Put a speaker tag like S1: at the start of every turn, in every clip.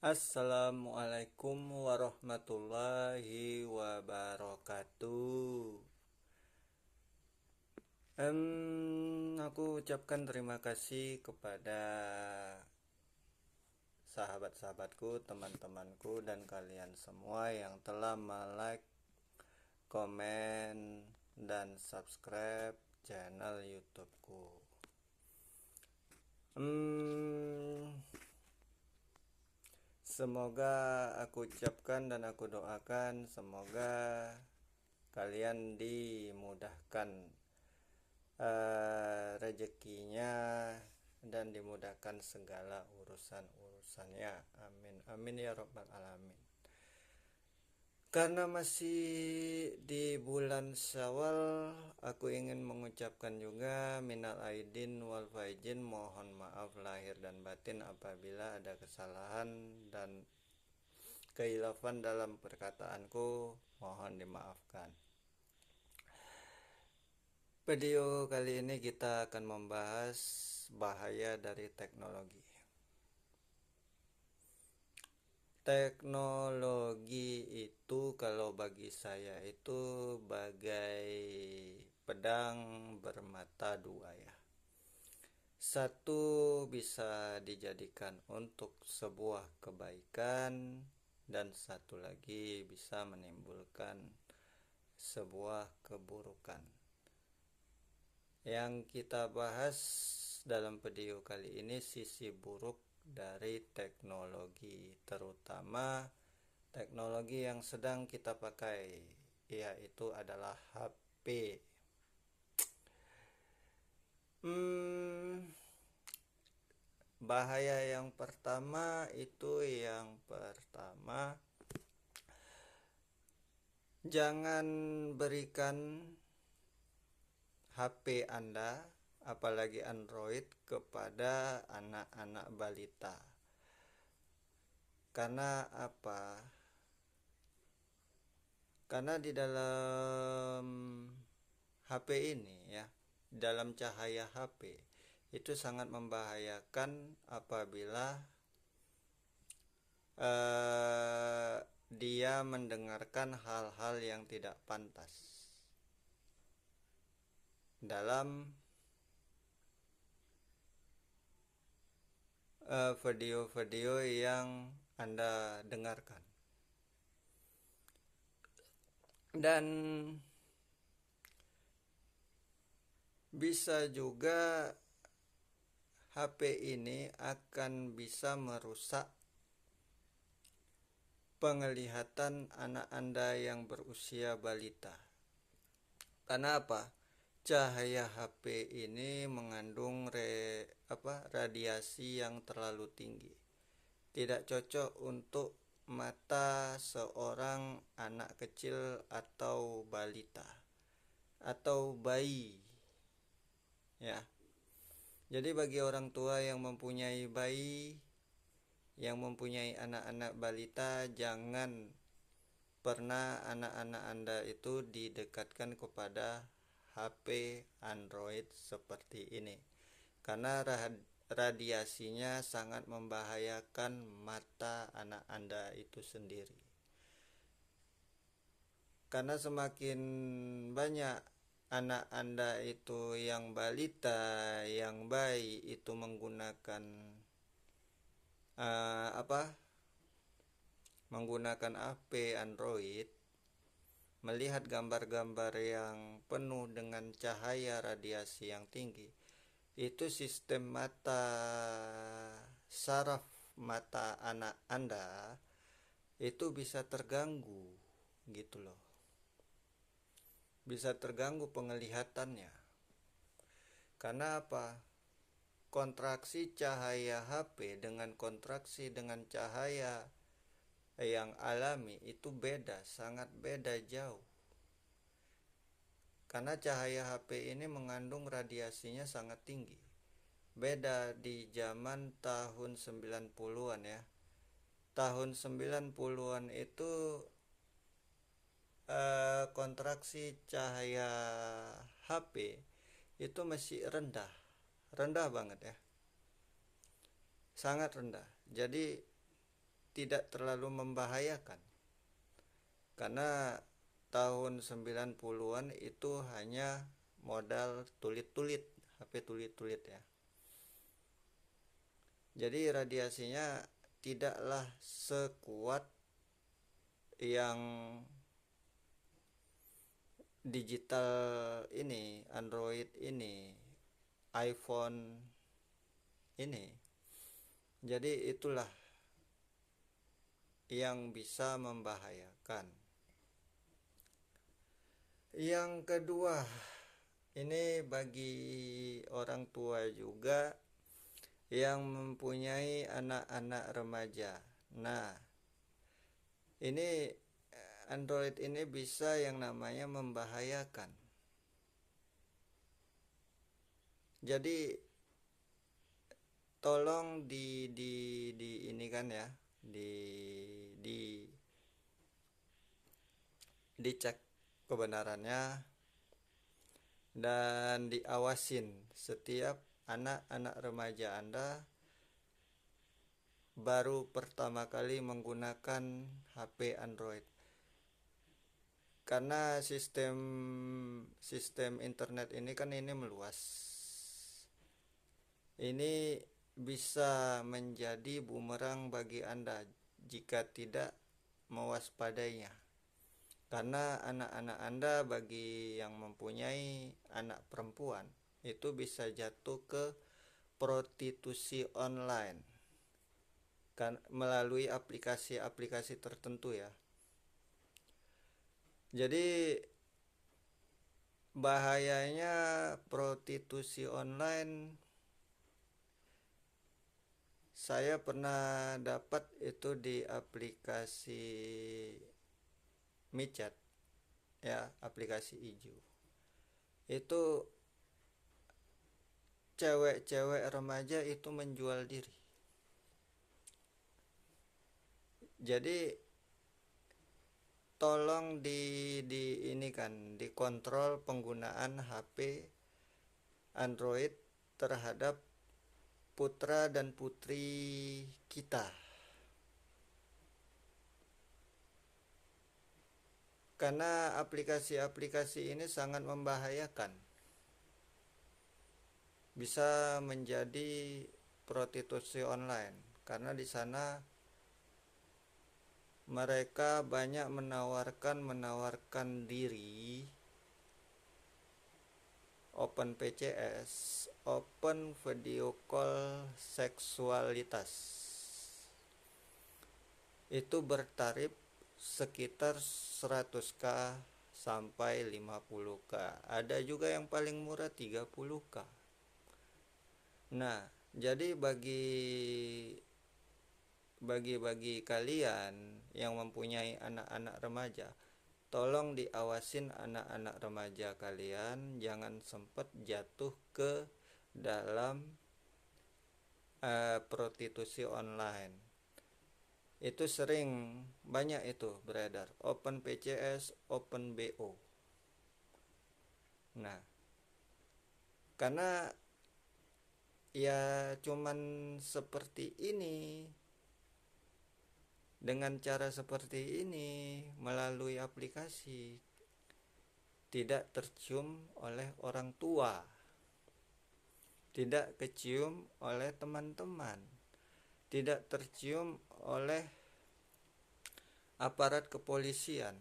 S1: Assalamualaikum warahmatullahi wabarakatuh. Aku ucapkan terima kasih kepada sahabat-sahabatku, teman-temanku, dan kalian semua yang telah like, komen, dan subscribe channel YouTubeku. Semoga aku ucapkan dan aku doakan semoga kalian dimudahkan rezekinya dan dimudahkan segala urusan-urusannya. Amin amin ya rabbal alamin. Karena masih di bulan Syawal, aku ingin mengucapkan juga minal aidin wal faizin, mohon maaf lahir dan batin apabila ada kesalahan dan keilafan dalam perkataanku, mohon dimaafkan. Video kali ini kita akan membahas bahaya dari teknologi. Teknologi itu kalau bagi saya itu bagai pedang bermata dua ya. Satu bisa dijadikan untuk sebuah kebaikan dan satu lagi bisa menimbulkan sebuah keburukan. Yang kita bahas dalam video kali ini sisi buruk dari teknologi, terutama teknologi yang sedang kita pakai, yaitu adalah HP. Bahaya yang pertama jangan berikan HP Anda, apalagi Android, kepada anak-anak balita. Karena apa? Karena di dalam HP ini ya, dalam cahaya HP itu sangat membahayakan apabila dia mendengarkan hal-hal yang tidak pantas dalam video-video yang Anda dengarkan. Dan bisa juga HP ini akan bisa merusak penglihatan anak Anda yang berusia balita. Karena apa? Cahaya HP ini mengandung radiasi yang terlalu tinggi. Tidak cocok untuk mata seorang anak kecil atau balita atau bayi. Ya. Jadi bagi orang tua yang mempunyai bayi, yang mempunyai anak-anak balita, jangan pernah anak-anak Anda itu didekatkan kepada HP Android seperti ini. Karena radiasinya sangat membahayakan mata anak Anda itu sendiri. Karena semakin banyak anak Anda itu yang balita, yang bayi itu menggunakan menggunakan HP Android, melihat gambar-gambar yang penuh dengan cahaya radiasi yang tinggi, itu sistem saraf mata anak Anda itu bisa terganggu gitu loh. Bisa terganggu penglihatannya. Karena apa? Kontraksi cahaya HP dengan kontraksi dengan cahaya yang alami itu beda, sangat beda jauh. Karena cahaya HP ini mengandung radiasinya sangat tinggi. Beda di zaman tahun 90-an ya. Tahun 90-an itu kontraksi cahaya HP itu masih rendah. Rendah banget ya. Sangat rendah. Jadi tidak terlalu membahayakan. Karena tahun 90-an itu hanya modal tulit-tulit, HP tulit-tulit ya. Jadi radiasinya tidaklah sekuat yang digital ini, Android ini, iPhone ini. Jadi itulah yang bisa membahayakan. Yang kedua, ini bagi orang tua juga yang mempunyai anak-anak remaja. Nah, ini Android ini bisa yang namanya membahayakan. Jadi tolong di ini kan ya, dicek kebenarannya dan diawasin setiap anak-anak remaja Anda baru pertama kali menggunakan HP Android. Karena sistem internet ini kan ini meluas. Ini bisa menjadi bumerang bagi Anda jika tidak mewaspadainya. Karena anak-anak Anda bagi yang mempunyai anak perempuan itu bisa jatuh ke prostitusi online kan melalui aplikasi-aplikasi tertentu ya. Jadi bahayanya prostitusi online saya pernah dapat itu di aplikasi micet ya, aplikasi hijau. Itu cewek-cewek remaja itu menjual diri. Jadi tolong di ini kan dikontrol penggunaan HP Android terhadap putra dan putri kita. Karena aplikasi-aplikasi ini sangat membahayakan. Bisa menjadi prostitusi online karena di sana mereka banyak menawarkan diri, open PCS, open video call seksualitas. Itu bertarif sekitar 100k sampai 50k. Ada juga yang paling murah 30k. Nah, jadi bagi kalian yang mempunyai anak-anak remaja, tolong diawasin anak-anak remaja kalian jangan sempat jatuh ke dalam prostitusi online. Itu sering banyak itu beredar, open PCS, open BO. Nah, karena ya cuman seperti ini, dengan cara seperti ini melalui aplikasi, tidak tercium oleh orang tua, tidak kecium oleh teman-teman, tidak tercium oleh aparat kepolisian.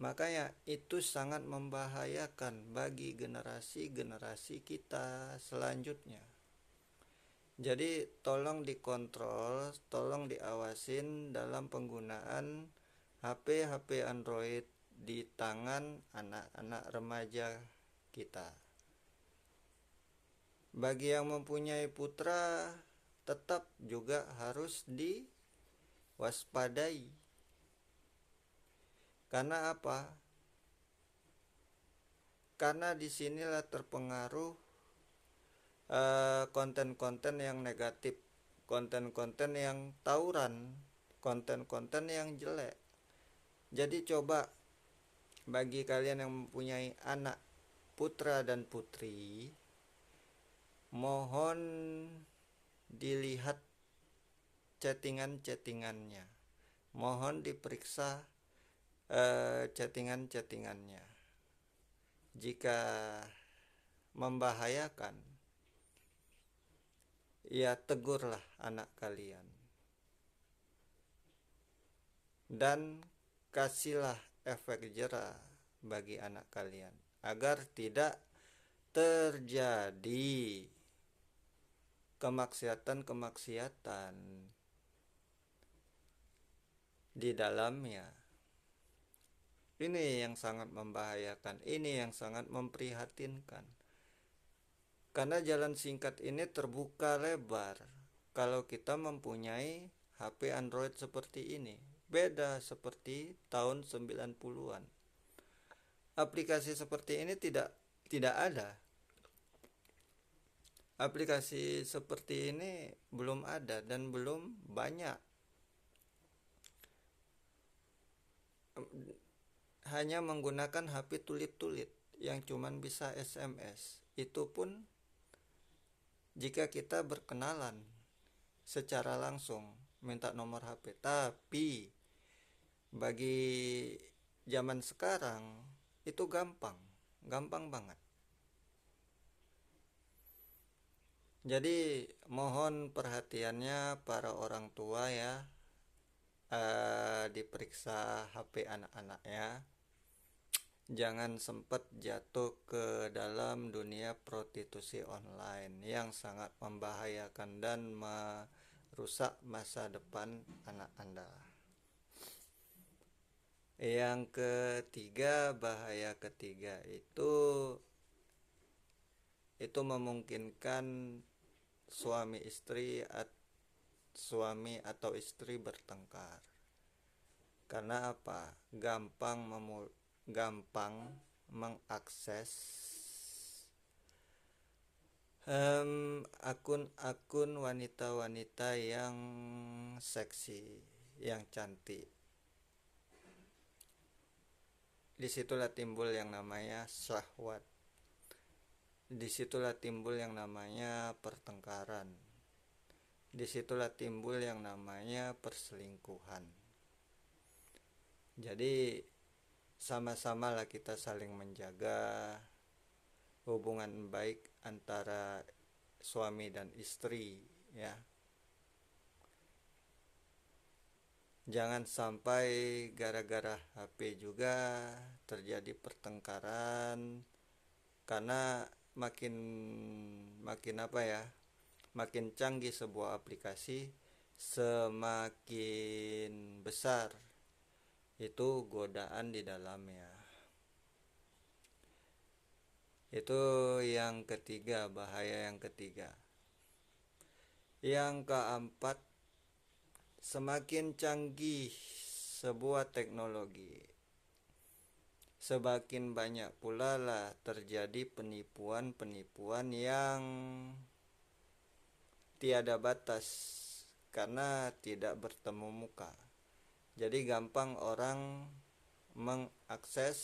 S1: Makanya itu sangat membahayakan bagi generasi-generasi kita selanjutnya. Jadi tolong dikontrol, tolong diawasin dalam penggunaan HP Android di tangan anak-anak remaja kita. Bagi yang mempunyai putra, tetap juga harus diwaspadai. Karena apa? Karena disinilah terpengaruh konten-konten yang negatif, konten-konten yang tawuran, konten-konten yang jelek. Jadi coba bagi kalian yang mempunyai anak putra dan putri, mohon dilihat chattingan-chattingannya. Mohon diperiksa chattingan-chattingannya. Jika membahayakan, ya tegurlah anak kalian. Dan kasihlah efek jera bagi anak kalian agar tidak terjadi kemaksiatan-kemaksiatan di dalamnya. Ini yang sangat membahayakan, ini yang sangat memprihatinkan. Karena jalan singkat ini terbuka lebar kalau kita mempunyai HP Android seperti ini. Beda seperti tahun 90-an. Aplikasi seperti ini tidak ada. Aplikasi seperti ini belum ada dan belum banyak. Hanya menggunakan HP tulit-tulit yang cuman bisa SMS. Itu pun jika kita berkenalan secara langsung minta nomor HP. Tapi bagi zaman sekarang itu gampang banget. Jadi mohon perhatiannya para orang tua ya, diperiksa HP anak-anaknya. Jangan sempat jatuh ke dalam dunia prostitusi online yang sangat membahayakan dan merusak masa depan anak Anda. Yang ketiga, bahaya ketiga itu memungkinkan suami atau istri bertengkar. Karena apa? Gampang mengakses akun-akun wanita-wanita yang seksi, yang cantik. Disitulah timbul yang namanya syahwat. Disitulah timbul yang namanya pertengkaran. Disitulah timbul yang namanya perselingkuhan. Jadi sama-samalah kita saling menjaga hubungan baik antara suami dan istri ya. Jangan sampai gara-gara HP juga terjadi pertengkaran, karena makin canggih sebuah aplikasi, semakin besar itu godaan di dalamnya. Itu yang ketiga, bahaya yang ketiga. Yang keempat, semakin canggih sebuah teknologi, semakin banyak pula lah terjadi penipuan-penipuan yang tiada batas karena tidak bertemu muka. Jadi gampang orang mengakses,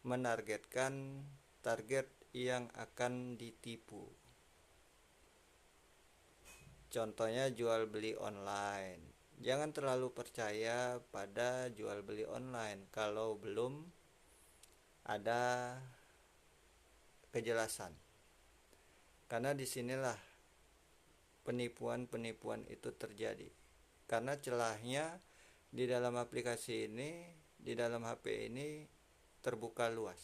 S1: menargetkan target yang akan ditipu. Contohnya jual beli online. Jangan terlalu percaya pada jual beli online kalau belum ada kejelasan. Karena disinilah penipuan-penipuan itu terjadi. Karena celahnya di dalam aplikasi ini, di dalam HP ini terbuka luas.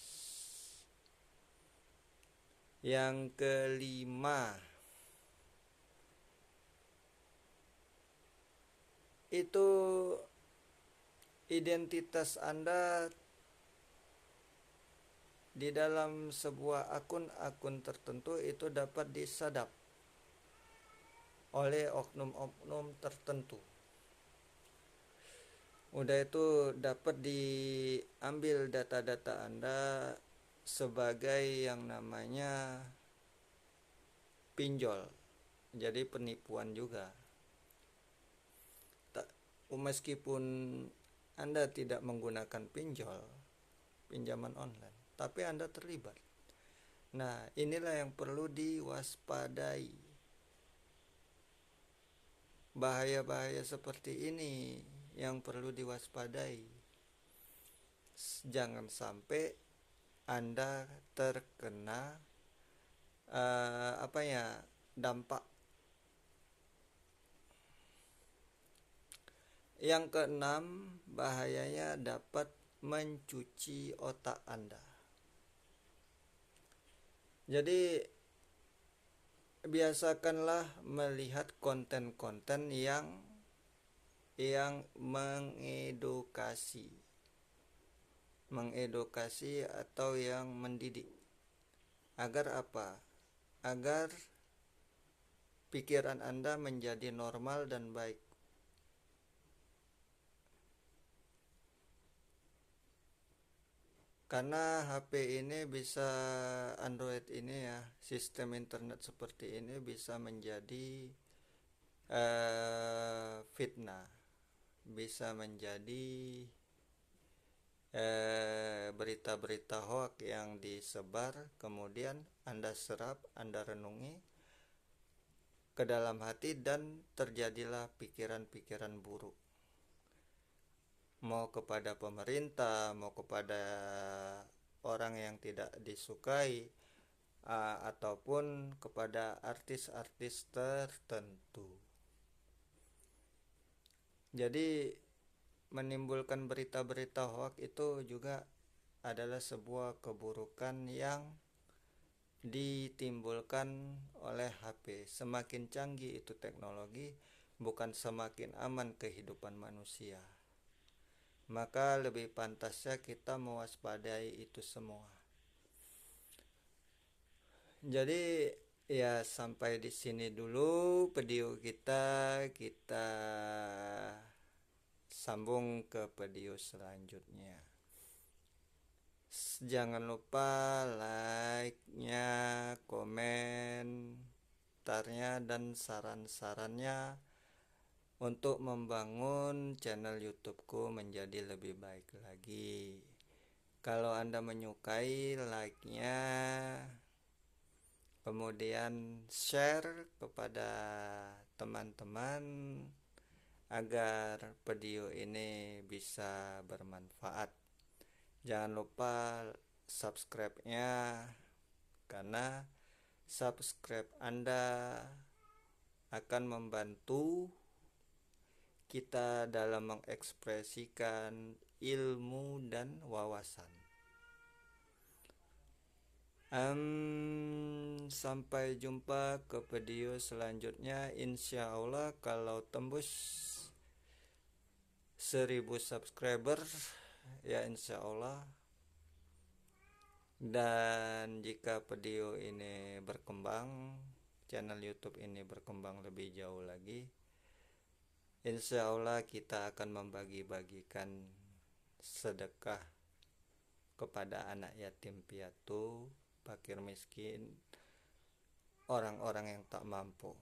S1: Yang kelima, itu identitas Anda di dalam sebuah akun tertentu itu dapat disadap oleh oknum-oknum tertentu. Udah itu dapat diambil data-data Anda sebagai yang namanya pinjol. Jadi penipuan juga. Meskipun Anda tidak menggunakan pinjaman online, tapi Anda terlibat. Nah, inilah yang perlu diwaspadai. bahaya-bahaya seperti ini yang perlu diwaspadai. Jangan sampai Anda terkena dampak. Yang keenam, bahayanya dapat mencuci otak Anda. Jadi biasakanlah melihat konten-konten yang mengedukasi atau yang mendidik. Agar apa? Agar pikiran Anda menjadi normal dan baik. Karena HP ini bisa, Android ini ya, sistem internet seperti ini bisa menjadi fitnah, bisa menjadi berita-berita hoak yang disebar, kemudian Anda serap, Anda renungi ke dalam hati, dan terjadilah pikiran-pikiran buruk, mau kepada pemerintah, mau kepada orang yang tidak disukai, ataupun kepada artis-artis tertentu. Jadi menimbulkan berita-berita hoak itu juga adalah sebuah keburukan yang ditimbulkan oleh HP. Semakin canggih itu teknologi, bukan semakin aman kehidupan manusia. Maka lebih pantasnya kita mewaspadai itu semua. Jadi ya sampai di sini dulu video kita. Kita sambung ke video selanjutnya. Jangan lupa like-nya, komentarnya, dan saran-sarannya untuk membangun channel YouTubeku menjadi lebih baik lagi. Kalau Anda menyukai, like-nya, kemudian share kepada teman-teman agar video ini bisa bermanfaat. Jangan lupa subscribe-nya, karena subscribe Anda akan membantu kita dalam mengekspresikan ilmu dan wawasan. Sampai jumpa ke video selanjutnya. Insya Allah kalau tembus 1000 subscriber ya, insya Allah. Dan jika video ini berkembang, channel YouTube ini berkembang lebih jauh lagi, insya Allah kita akan membagi-bagikan sedekah kepada anak yatim piatu, fakir miskin, orang-orang yang tak mampu.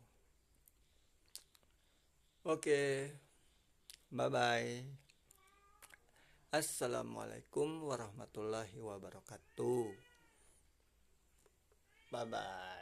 S1: Oke, bye-bye. Assalamualaikum warahmatullahi wabarakatuh. Bye-bye.